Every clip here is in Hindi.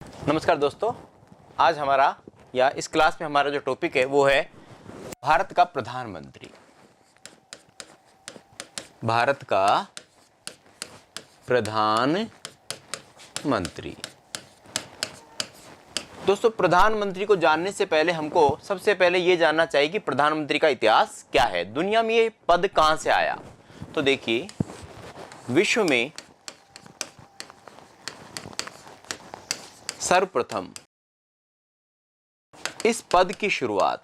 नमस्कार दोस्तों, आज हमारा या इस क्लास में हमारा जो टॉपिक है वो है भारत का प्रधानमंत्री। भारत का प्रधानमंत्री। दोस्तों, प्रधानमंत्री को जानने से पहले हमको सबसे पहले ये जानना चाहिए कि प्रधानमंत्री का इतिहास क्या है, दुनिया में ये पद कहां से आया। तो देखिए, विश्व में सर्वप्रथम इस पद की शुरुआत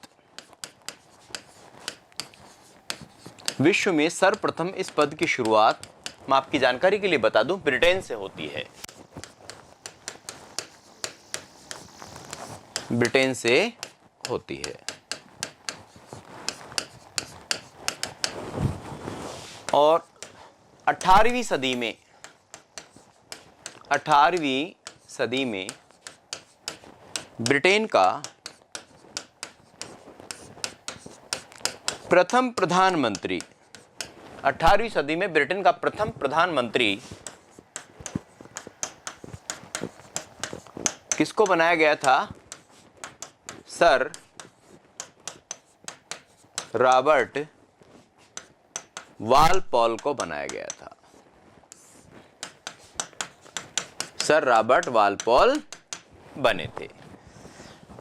मैं आपकी जानकारी के लिए बता दूं, ब्रिटेन से होती है। ब्रिटेन से होती है और 18वीं सदी में ब्रिटेन का प्रथम प्रधानमंत्री 18वीं सदी में ब्रिटेन का प्रथम प्रधानमंत्री किसको बनाया गया था? सर रॉबर्ट वालपॉल को बनाया गया था। सर रॉबर्ट वालपॉल बने थे।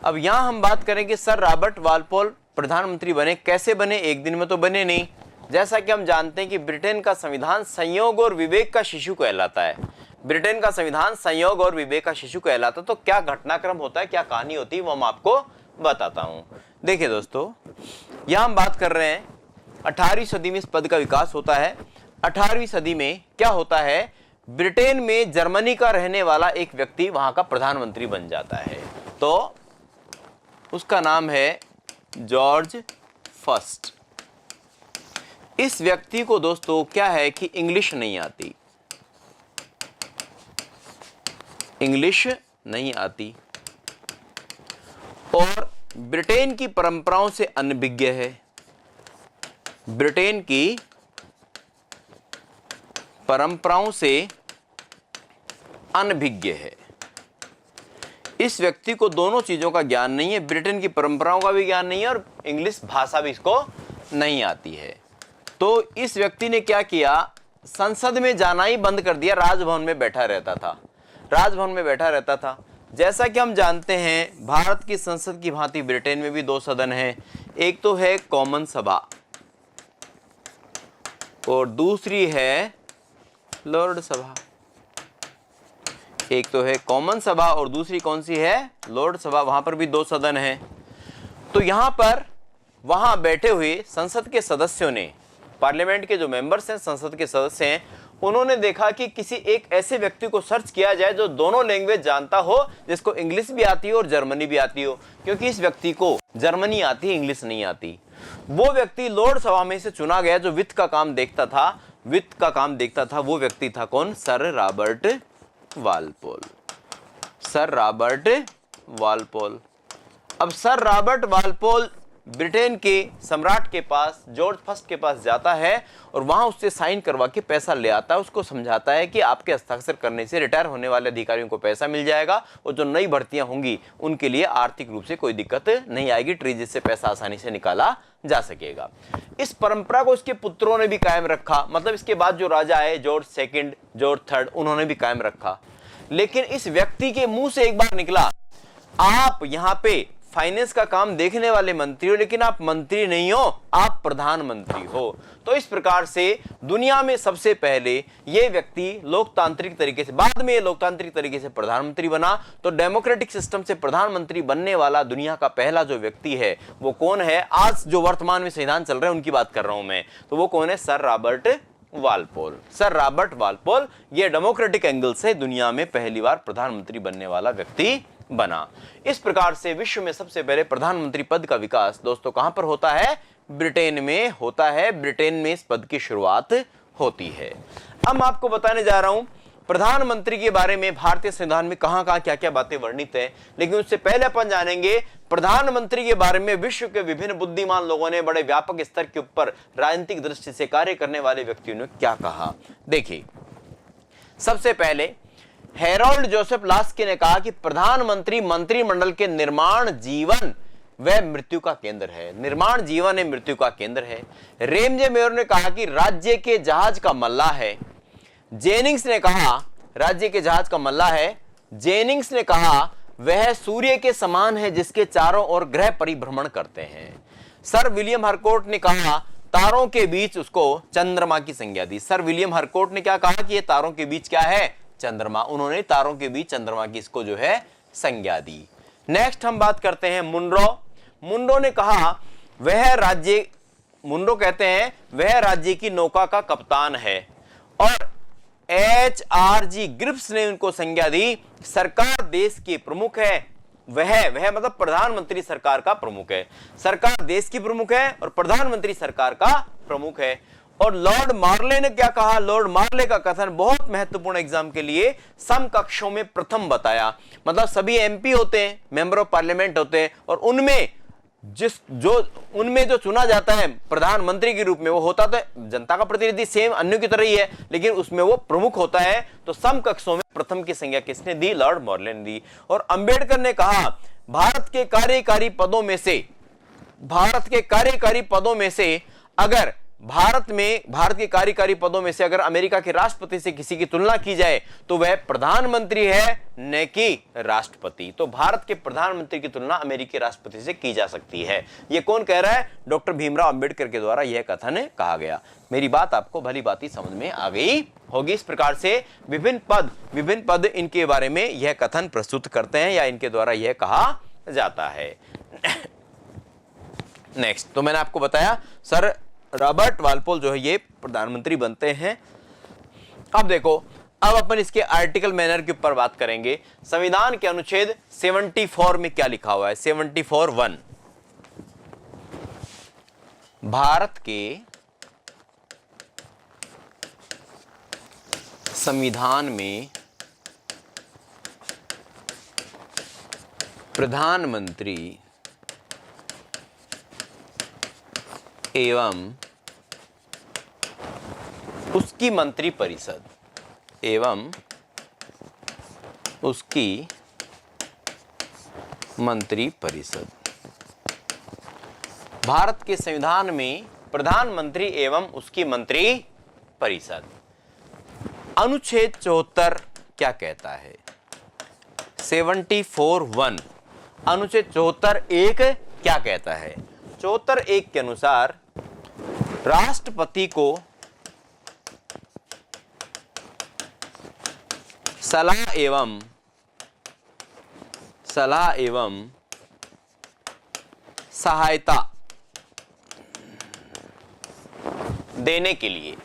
अब यहां हम बात करें कि सर रॉबर्ट वालपॉल प्रधानमंत्री बने, कैसे बने? एक दिन में तो बने नहीं। जैसा कि हम जानते हैं कि ब्रिटेन का संविधान संयोग और विवेक का शिशु कहलाता है। ब्रिटेन का संविधान संयोग और विवेक का शिशु कहलाता है। तो क्या घटनाक्रम होता है, क्या कहानी होती है, वो मैं आपको बताता हूं। देखिए दोस्तों, यहां हम बात कर रहे हैं 18वीं सदी में इस पद का विकास होता है। 18वीं सदी में क्या होता है? ब्रिटेन में जर्मनी का रहने वाला एक व्यक्ति वहां का प्रधानमंत्री बन जाता है। तो उसका नाम है जॉर्ज फर्स्ट। इस व्यक्ति को दोस्तों क्या है कि इंग्लिश नहीं आती और ब्रिटेन की परंपराओं से अनभिज्ञ है। ब्रिटेन की परंपराओं से अनभिज्ञ है। इस व्यक्ति को दोनों चीजों का ज्ञान नहीं है, ब्रिटेन की परंपराओं का भी ज्ञान नहीं है और इंग्लिश भाषा भी इसको नहीं आती है। तो इस व्यक्ति ने क्या किया? संसद में जाना ही बंद कर दिया। राजभवन में बैठा रहता था। जैसा कि हम जानते हैं, भारत की संसद की भांति ब्रिटेन में भी दो सदन हैं। एक तो है कॉमन सभा और दूसरी है लॉर्ड सभा। एक तो है कॉमन सभा और दूसरी कौन सी है? लॉर्ड सभा। वहां पर भी दो सदन हैं। तो यहां पर वहां बैठे हुए संसद के सदस्यों ने, पार्लियामेंट के जो मेंबर्स हैं, संसद के सदस्य हैं, उन्होंने देखा कि किसी एक ऐसे व्यक्ति को सर्च किया जाए जो दोनों लैंग्वेज जानता हो, जिसको इंग्लिश भी आती हो और जर्मनी भी आती हो, क्योंकि इस व्यक्ति को जर्मनी आती है, इंग्लिश नहीं आती। वो व्यक्ति लॉर्ड सभा में से चुना गया जो वित्त का काम देखता था। वो व्यक्ति था कौन? Sir Robert Walpole. अब सर रॉबर्ट वालपॉल ब्रिटेन के सम्राट के पास, जॉर्ज फर्स्ट के पास जाता है और वहां उससे साइन करवा के पैसा ले आता है। उसको समझाता है कि आपके हस्ताक्षर करने से रिटायर होने वाले अधिकारियों को पैसा मिल जाएगा और जो नई भर्तियां होंगी उनके लिए आर्थिक रूप से कोई दिक्कत नहीं आएगी, ट्रेजरी से पैसा आसानी से निकाला जा सकेगा। इस परंपरा को इसके पुत्रों ने भी कायम रखा। मतलब इसके बाद जो राजा आए, जॉर्ज सेकंड, जॉर्ज थर्ड, उन्होंने भी कायम रखा। लेकिन इस व्यक्ति के मुंह से एक बार निकला, आप यहां पे फाइनेंस का काम देखने वाले मंत्री हो, लेकिन आप मंत्री नहीं हो, आप प्रधानमंत्री हो। तो इस प्रकार से दुनिया में सबसे पहले ये व्यक्ति लोकतांत्रिक तरीके से, बाद में ये लोकतांत्रिक तरीके से प्रधानमंत्री बना। तो डेमोक्रेटिक सिस्टम से प्रधानमंत्री बनने वाला दुनिया का पहला जो व्यक्ति है वो कौन है? आज जो वर्तमान में संविधान चल रहे हैं उनकी बात कर रहा हूं मैं। तो वो कौन है? Sir Robert Walpole. ये डेमोक्रेटिक एंगल से दुनिया में पहली बार प्रधानमंत्री बनने वाला व्यक्ति बना। इस प्रकार से विश्व में सबसे पहले प्रधानमंत्री पद का विकास दोस्तों कहां पर होता है? ब्रिटेन में होता है। ब्रिटेन में इस पद की शुरुआत होती है। अब मैं आपको बताने जा रहा हूं प्रधानमंत्री के बारे में भारतीय संविधान में कहां-कहां क्या-क्या बातें वर्णित है। लेकिन उससे पहले अपन जानेंगे प्रधानमंत्री के बारे में विश्व के विभिन्न बुद्धिमान लोगों ने बड़े व्यापक स्तर के ऊपर राजनीतिक दृष्टि से कार्य करने वाले व्यक्तियों ने क्या कहा। देखिए, सबसे पहले हेरोल्ड जोसेफ लास्की ने कहा कि प्रधानमंत्री मंत्रिमंडल के निर्माण जीवन वह मृत्यु का केंद्र है। निर्माण जीवन है, मृत्यु का केंद्र है। रेमजे मेयर ने कहा कि राज्य के जहाज का मल्लाह है। जेनिंग्स ने कहा राज्य के जहाज का मल्लाह है। जेनिंग्स ने कहा वह सूर्य के समान है जिसके चारों ओर ग्रह परिभ्रमण करते हैं। सर विलियम हरकोर्ट ने कहा तारों के बीच उसको चंद्रमा की संज्ञा दी। सर विलियम हरकोर्ट ने क्या कहा कि ये तारों के बीच क्या है? चंद्रमा। उन्होंने तारों के बीच चंद्रमा की इसको जो है संज्ञा दी। नेक्स्ट हम बात करते हैं मुनरो। मुनरो ने कहा मुनरो कहते हैं वह राज्य की नौका का कप्तान है। और HRG ग्रिप्स ने उनको संज्ञा दी सरकार देश की प्रमुख है। वह मतलब प्रधानमंत्री सरकार का प्रमुख है। सरकार देश की प्रमुख है और प्रधानमंत्री सरकार का प्रमुख है। और लॉर्ड मार्ले ने क्या कहा? लॉर्ड मार्ले का कथन बहुत महत्वपूर्ण एग्जाम के लिए समकक्षों में प्रथम बताया। मतलब सभी MP होते हैं, मेंबर ऑफ पार्लियामेंट होते हैं, और उनमें जो चुना जाता है प्रधानमंत्री के रूप में, वो होता तो जनता का प्रतिनिधि सेम अन्यों की तरह ही है, लेकिन उसमें वो प्रमुख होता है। तो समकक्षों में प्रथम की संज्ञा किसने दी? लॉर्ड मार्ले ने दी। और अंबेडकर ने कहा भारत के कार्यकारी पदों में से अगर भारत के कार्यकारी पदों में से अगर अमेरिका के राष्ट्रपति से किसी की तुलना की जाए तो वह प्रधानमंत्री है, न कि राष्ट्रपति। तो भारत के प्रधानमंत्री की तुलना अमेरिकी राष्ट्रपति से की जा सकती है। यह कौन कह रहा है? डॉक्टर भीमराव अंबेडकर के द्वारा यह कथन कहा गया। मेरी बात आपको भली भांति समझ में आ गई होगी। इस प्रकार से विभिन्न पद इनके बारे में यह कथन प्रस्तुत करते हैं या इनके द्वारा यह कहा जाता है। नेक्स्ट, तो मैंने आपको बताया सर रॉबर्ट वालपोल जो है ये प्रधानमंत्री बनते हैं। अब देखो, अब अपन इसके आर्टिकल मैनर के ऊपर बात करेंगे। संविधान के अनुच्छेद 74 में क्या लिखा हुआ है? 74(1) भारत के संविधान में प्रधानमंत्री एवं उसकी मंत्रिपरिषद भारत के संविधान में प्रधानमंत्री एवं उसकी मंत्रिपरिषद। अनुच्छेद 74 क्या कहता है? 74(1) अनुच्छेद 74(1) क्या कहता है? 74(1) के अनुसार राष्ट्रपति को सलाह एवं सहायता देने के लिए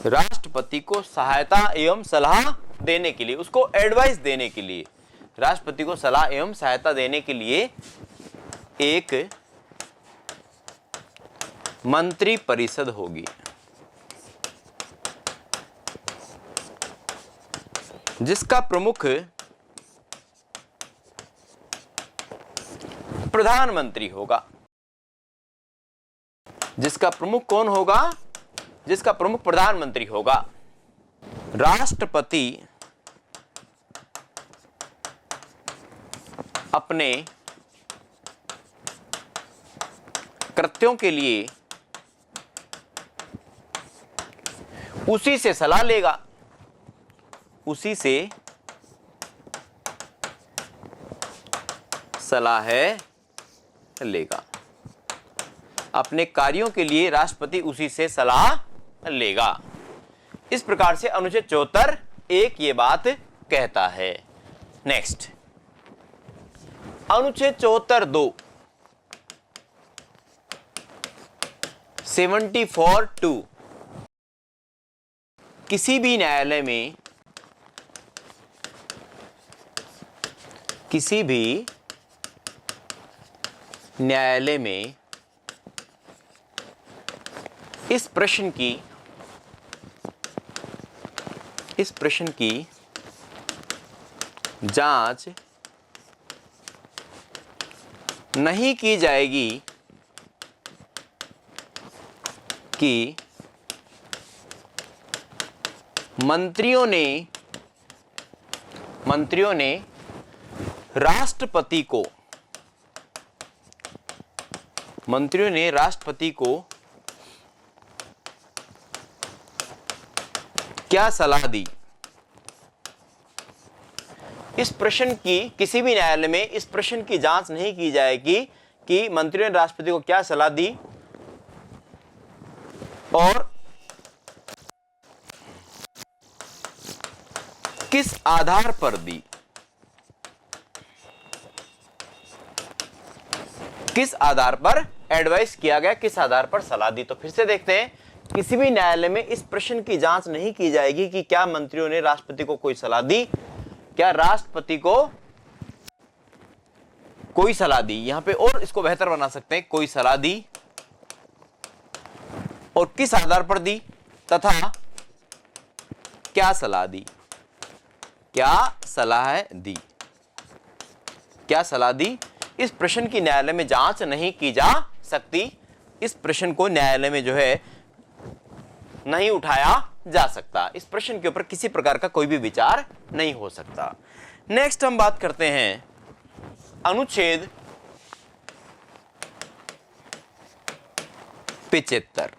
राष्ट्रपति को सहायता एवं सलाह देने के लिए, उसको एडवाइस देने के लिए, राष्ट्रपति को सलाह एवं सहायता देने के लिए एक मंत्रिपरिषद होगी जिसका प्रमुख प्रधानमंत्री होगा। जिसका प्रमुख कौन होगा? जिसका प्रमुख प्रधानमंत्री होगा। राष्ट्रपति अपने कृत्यों के लिए उसी से सलाह लेगा, उसी से सलाह लेगा। अपने कार्यों के लिए राष्ट्रपति उसी से सलाह लेगा। इस प्रकार से अनुच्छेद 74(1) ये बात कहता है। नेक्स्ट, अनुच्छेद 74(2) 74(2) किसी भी न्यायालय में इस प्रश्न की जांच नहीं की जाएगी कि मंत्रियों ने राष्ट्रपति को क्या सलाह दी? इस प्रश्न की किसी भी न्यायालय में इस प्रश्न की जांच नहीं की जाएगी कि मंत्रियों ने राष्ट्रपति को क्या सलाह दी और किस आधार पर दी। किस आधार पर एडवाइस किया गया, किस आधार पर सलाह दी। तो फिर से देखते हैं, किसी भी न्यायालय में इस प्रश्न की जांच नहीं की जाएगी कि क्या मंत्रियों ने राष्ट्रपति को कोई सलाह दी, क्या राष्ट्रपति को कोई सलाह दी। यहां पे और इसको बेहतर बना सकते हैं, कोई सलाह दी और किस आधार पर दी तथा क्या सलाह दी। क्या सलाह दी, क्या सलाह दी। इस प्रश्न की न्यायालय में जांच नहीं की जा सकती। इस प्रश्न को न्यायालय में जो है नहीं उठाया जा सकता। इस प्रश्न के ऊपर किसी प्रकार का कोई भी विचार नहीं हो सकता। नेक्स्ट हम बात करते हैं अनुच्छेद 75।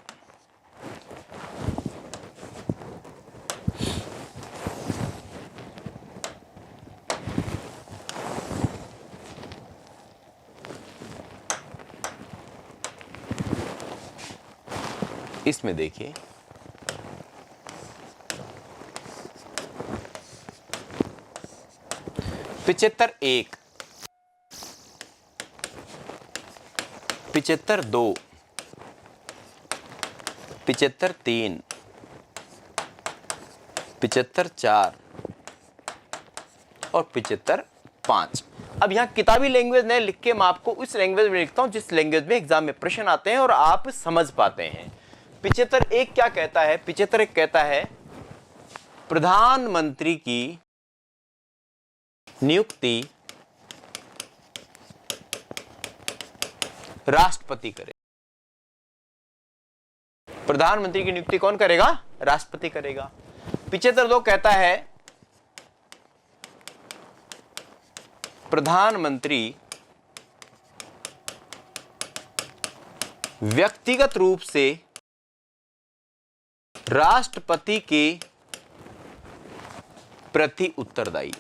इसमें देखिए, पिचहत्तर 1, 75 2, 75 3, 75 4 और 75 5। अब यहाँ किताबी लैंग्वेज ने लिख के मैं आपको उस लैंग्वेज में लिखता हूं जिस लैंग्वेज में एग्जाम में प्रश्न आते हैं और आप समझ पाते हैं। 75 1 क्या कहता है? 75 1 कहता है प्रधानमंत्री की नियुक्ति राष्ट्रपति करे। प्रधानमंत्री की नियुक्ति कौन करेगा? राष्ट्रपति करेगा। 75 2 कहता है प्रधानमंत्री व्यक्तिगत रूप से राष्ट्रपति के प्रति उत्तरदायी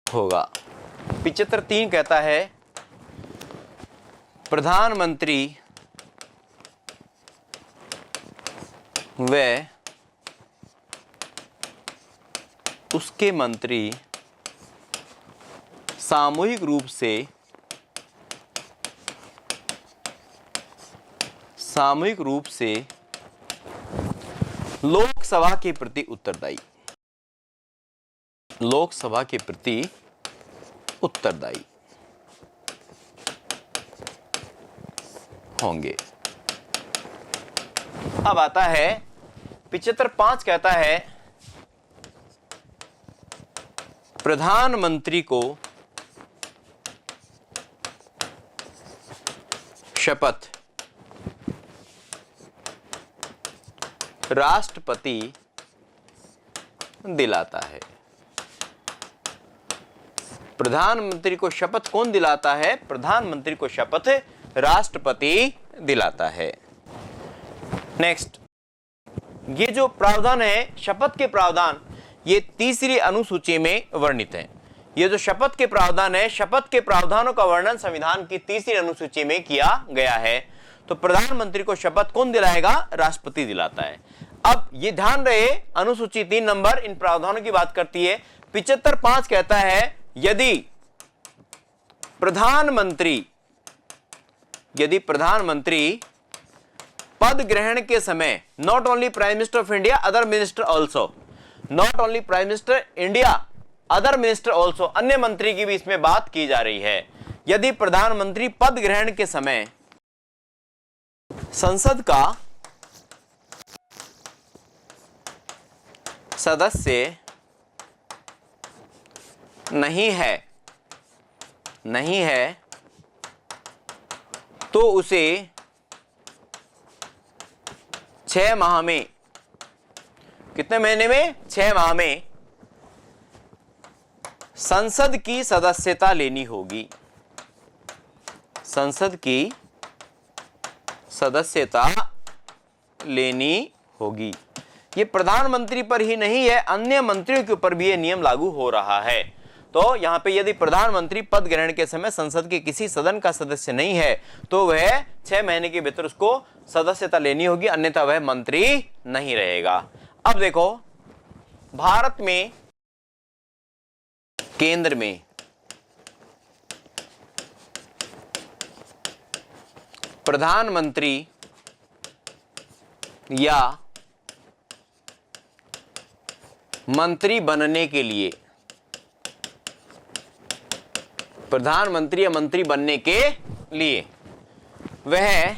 होगा। 75 3 कहता है प्रधानमंत्री व उसके मंत्री सामूहिक रूप से लोकसभा के प्रति उत्तरदायी, लोकसभा के प्रति उत्तरदायी होंगे। अब आता है 75 5 कहता है प्रधानमंत्री को शपथ राष्ट्रपति दिलाता है। प्रधानमंत्री को शपथ कौन दिलाता है? प्रधानमंत्री को शपथ राष्ट्रपति दिलाता है। नेक्स्ट, ये जो प्रावधान है शपथ के प्रावधान, ये तीसरी अनुसूची में वर्णित है। ये जो शपथ के प्रावधान है, शपथ के प्रावधानों का वर्णन संविधान की तीसरी अनुसूची में किया गया है। तो प्रधानमंत्री को शपथ कौन दिलाएगा? राष्ट्रपति दिलाता है। अब ये ध्यान रहे, अनुसूची 3 नंबर इन प्रावधानों की बात करती है। 75 5 कहता है यदि प्रधानमंत्री पद ग्रहण के समय, not only prime minister of India, other minister also, not only prime minister India, other minister also, अन्य मंत्री की भी इसमें बात की जा रही है। यदि प्रधानमंत्री पद ग्रहण के समय संसद का सदस्य नहीं है तो उसे 6 माह में कितने महीने में? 6 माह में संसद की सदस्यता लेनी होगी। संसद की सदस्यता लेनी होगी। ये प्रधानमंत्री पर ही नहीं है, अन्य मंत्रियों के ऊपर भी ये नियम लागू हो रहा है। तो यहां पे यदि प्रधानमंत्री पद ग्रहण के समय संसद के किसी सदन का सदस्य नहीं है तो वह 6 महीने के भीतर उसको सदस्यता लेनी होगी, अन्यथा वह मंत्री नहीं रहेगा। अब देखो, भारत में केंद्र में प्रधानमंत्री या मंत्री बनने के लिए, प्रधानमंत्री या मंत्री बनने के लिए वह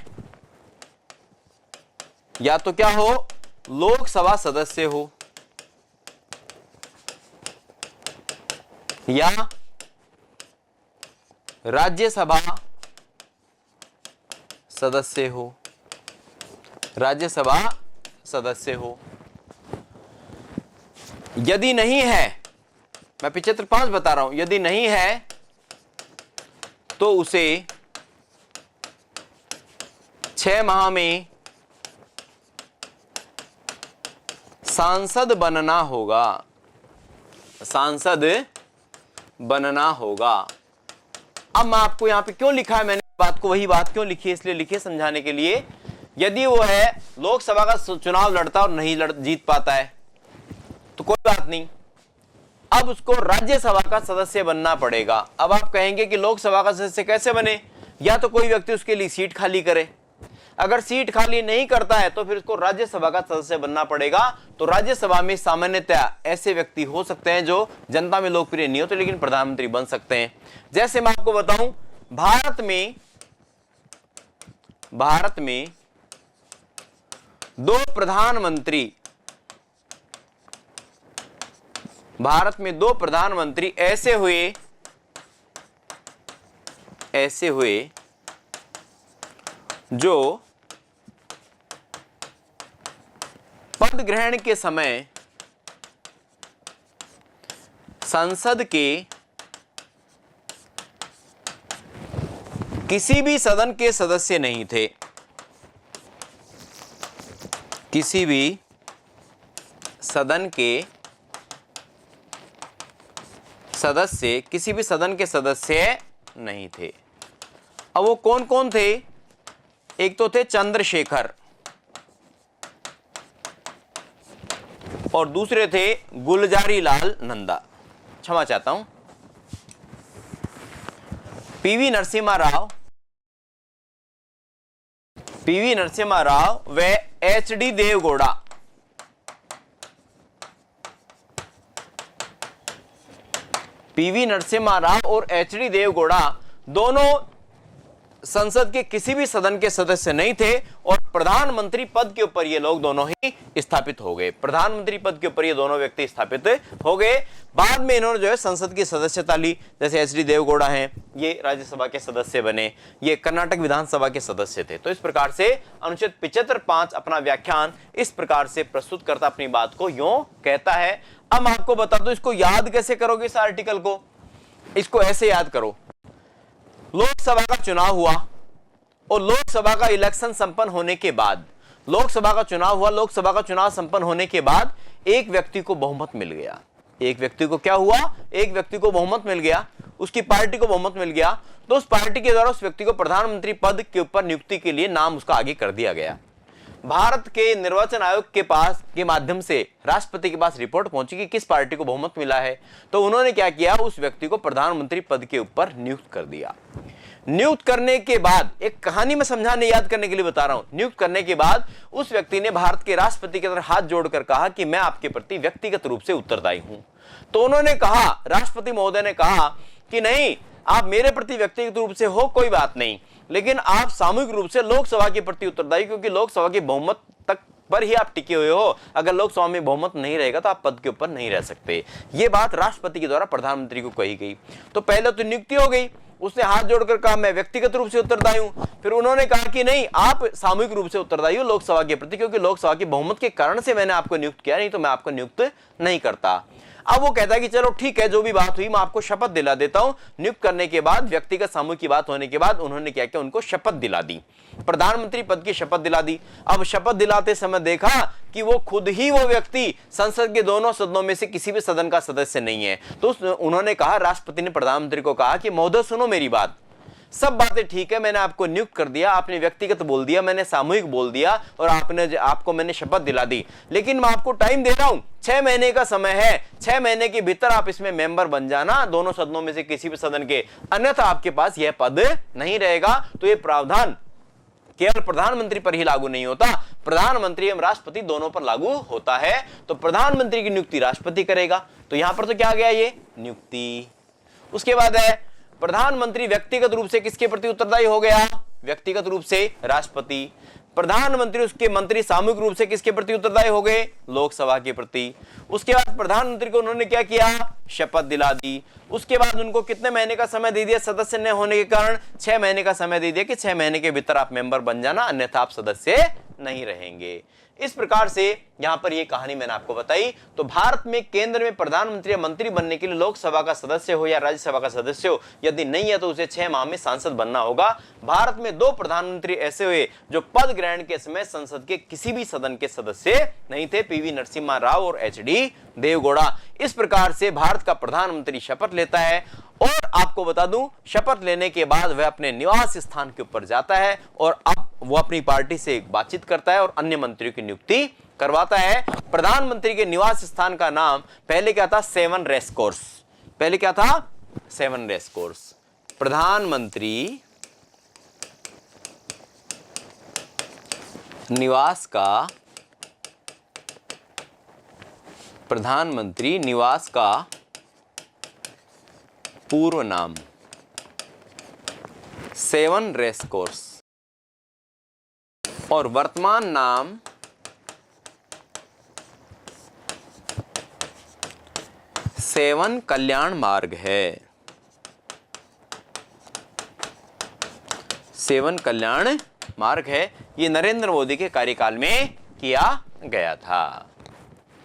या तो क्या हो, लोकसभा सदस्य हो या राज्यसभा सदस्य हो, राज्यसभा सदस्य हो। यदि नहीं है, मैं 75 बता रहा हूं, यदि नहीं है तो उसे 6 माह में सांसद बनना होगा, सांसद बनना होगा। अब मैं आपको यहां पे क्यों लिखा है, मैंने बात को, वही बात क्यों लिखी है, इसलिए लिखी समझाने के लिए। यदि वो है लोकसभा का चुनाव लड़ता और नहीं जीत पाता है तो कोई बात नहीं, अब उसको राज्यसभा का सदस्य बनना पड़ेगा। अब आप कहेंगे कि लोकसभा का सदस्य कैसे बने? या तो कोई व्यक्ति उसके लिए सीट खाली करे, अगर सीट खाली नहीं करता है तो फिर उसको राज्यसभा का सदस्य बनना पड़ेगा। तो राज्यसभा में सामान्यतया ऐसे व्यक्ति हो सकते हैं जो जनता में लोकप्रिय नहीं होते लेकिन प्रधानमंत्री बन सकते हैं। जैसे मैं आपको बताऊं, भारत में 2 प्रधानमंत्री, भारत में 2 प्रधानमंत्री ऐसे हुए जो पद ग्रहण के समय संसद के किसी भी सदन के सदस्य नहीं थे, किसी भी सदन के सदस्य, किसी भी सदन के सदस्य नहीं थे। अब वो कौन कौन थे? एक तो थे चंद्रशेखर और दूसरे थे गुलजारी लाल नंदा, क्षमा चाहता हूं, पीवी नरसिम्हा राव व एचडी देवगौड़ा। पीवी नरसिम्हा राव और एचडी देवगौड़ा दोनों संसद के किसी भी सदन के सदस्य नहीं थे और प्रधानमंत्री पद के ऊपर ये लोग दोनों ही स्थापित हो गए। प्रधानमंत्री पद के ऊपर ये दोनों व्यक्ति स्थापित हो गए। बाद में इन्होंने जो है संसद की सदस्यता ली, जैसे एचडी देवगौड़ा हैं, ये राज्यसभा के सदस्य बने, ये कर्नाटक विधानसभा के सदस्य थे। तो इस प्रकार से अनुच्छेद 75(5) अपना व्याख्यान इस प्रकार से प्रस्तुत करता अपनी बात को यूं कहता है। अब मैं आपको बता दूं इसको याद कैसे करोगे, इस आर्टिकल को, इसको ऐसे याद करो। लोकसभा का चुनाव हुआ और लोकसभा का इलेक्शन संपन्न होने के बाद, लोकसभा का चुनाव हुआ, लोकसभा का चुनाव संपन्न होने के बाद एक व्यक्ति को बहुमत मिल गया। एक व्यक्ति को क्या हुआ? एक व्यक्ति को बहुमत मिल गया, उसकी पार्टी को बहुमत मिल गया। तो उस पार्टी के द्वारा उस व्यक्ति को प्रधानमंत्री पद के ऊपर नियुक्ति के लिए नाम उसका आगे कर दिया गया। भारत के निर्वाचन आयोग के पास के माध्यम से राष्ट्रपति के पास रिपोर्ट पहुंची कि किस पार्टी को बहुमत मिला है। तो उन्होंने क्या किया, उस व्यक्ति को प्रधानमंत्री पद के ऊपर नियुक्त कर दिया। नियुक्त करने के बाद, एक कहानी में समझाने याद करने के लिए बता रहा हूं, नियुक्त करने के बाद उस व्यक्ति ने भारत के राष्ट्रपति की तरफ हाथ जोड़कर कहा कि मैं आपके प्रति व्यक्तिगत रूप से उत्तरदायी हूं। तो उन्होंने कहा, राष्ट्रपति महोदय ने कहा कि नहीं, आप मेरे प्रति व्यक्तिगत रूप से हो कोई बात नहीं, लेकिन आप सामूहिक रूप से लोकसभा के प्रति उत्तरदायी, क्योंकि लोकसभा के बहुमत तक पर ही आप टिके हुए हो। अगर लोकसभा में बहुमत नहीं रहेगा तो आप पद के ऊपर नहीं रह सकते। यह बात राष्ट्रपति के द्वारा प्रधानमंत्री को कही गई। तो पहले तो नियुक्ति हो गई, उसने हाथ जोड़कर कहा मैं व्यक्तिगत रूप से उत्तरदायी हूं। फिर उन्होंने कहा कि नहीं, आप सामूहिक रूप से उत्तरदायी हो लोकसभा के प्रति, क्योंकि लोकसभा की बहुमत के कारण से मैंने आपको नियुक्त किया, नहीं तो मैं आपको नियुक्त नहीं करता। अब वो कहता है कि चलो ठीक है, जो भी बात हुई मैं आपको शपथ दिला देता हूं। नियुक्त करने के बाद, व्यक्तिगत सामूहिक की बात होने के बाद उन्होंने क्या किया, उनको शपथ दिला दी, प्रधानमंत्री पद की शपथ दिला दी। अब शपथ दिलाते समय देखा कि वो खुद ही वो व्यक्ति संसद के दोनों सदनों में से किसी भी सदन का सदस्य नहीं है। तो उन्होंने कहा, राष्ट्रपति ने प्रधानमंत्री को कहा कि महोदय सुनो मेरी बात, सब बातें ठीक है, मैंने आपको नियुक्त कर दिया, आपने व्यक्तिगत बोल दिया, मैंने सामूहिक बोल दिया, और आपको मैंने शपथ दिला दी, लेकिन मैं आपको टाइम दे रहा हूं, 6 महीने का समय है, 6 महीने के भीतर आप इसमें मेंबर बन जाना दोनों सदनों में से किसी भी सदन के, अन्यथा आपके पास यह पद नहीं रहेगा। तो यह प्रावधान केवल प्रधानमंत्री पर ही लागू नहीं होता, प्रधानमंत्री एवं राष्ट्रपति दोनों पर लागू होता है। तो प्रधानमंत्री की नियुक्ति राष्ट्रपति करेगा। तो यहां पर तो क्या आ गया, ये नियुक्ति। उसके बाद है प्रधानमंत्री व्यक्तिगत रूप से किसके प्रति उत्तरदायी हो गया, व्यक्तिगत रूप से राष्ट्रपति। प्रधानमंत्री उसके मंत्री सामूहिक रूप से किसके प्रति उत्तरदायी हो गए, लोकसभा के प्रति। उसके बाद प्रधानमंत्री को उन्होंने क्या किया, शपथ दिला दी। उसके बाद उनको कितने महीने का समय दे दिया, सदस्य न होने के कारण 6 महीने का समय दे दिया कि 6 महीने के भीतर आप मेंबर बन जाना, अन्यथा आप सदस्य नहीं रहेंगे। इस प्रकार से यहां पर यह कहानी मैंने आपको बताई। तो भारत में केंद्र में प्रधानमंत्री या मंत्री बनने के लिए लोकसभा का सदस्य हो या राज्यसभा का सदस्य हो, यदि नहीं है तो उसे 6 माह में सांसद बनना होगा। भारत में 2 प्रधानमंत्री ऐसे हुए जो पद ग्रहण के समय संसद के किसी भी सदन के सदस्य नहीं थे, पीवी नरसिम्हा राव और एचडी देवगौड़ा। इस प्रकार से भारत का प्रधानमंत्री शपथ लेता है, और आपको बता दूं, शपथ लेने के बाद वह अपने निवास स्थान के ऊपर जाता है और अब वो अपनी पार्टी से बातचीत करता है और अन्य मंत्रियों की नियुक्ति करवाता है। प्रधानमंत्री के निवास स्थान का नाम पहले क्या था, 7 रेस कोर्स। पहले क्या था, 7 रेस कोर्स। प्रधानमंत्री निवास का पूर्व नाम 7 रेस कोर्स और वर्तमान नाम 7 कल्याण मार्ग है। 7 कल्याण मार्ग है। ये नरेंद्र मोदी के कार्यकाल में किया गया था।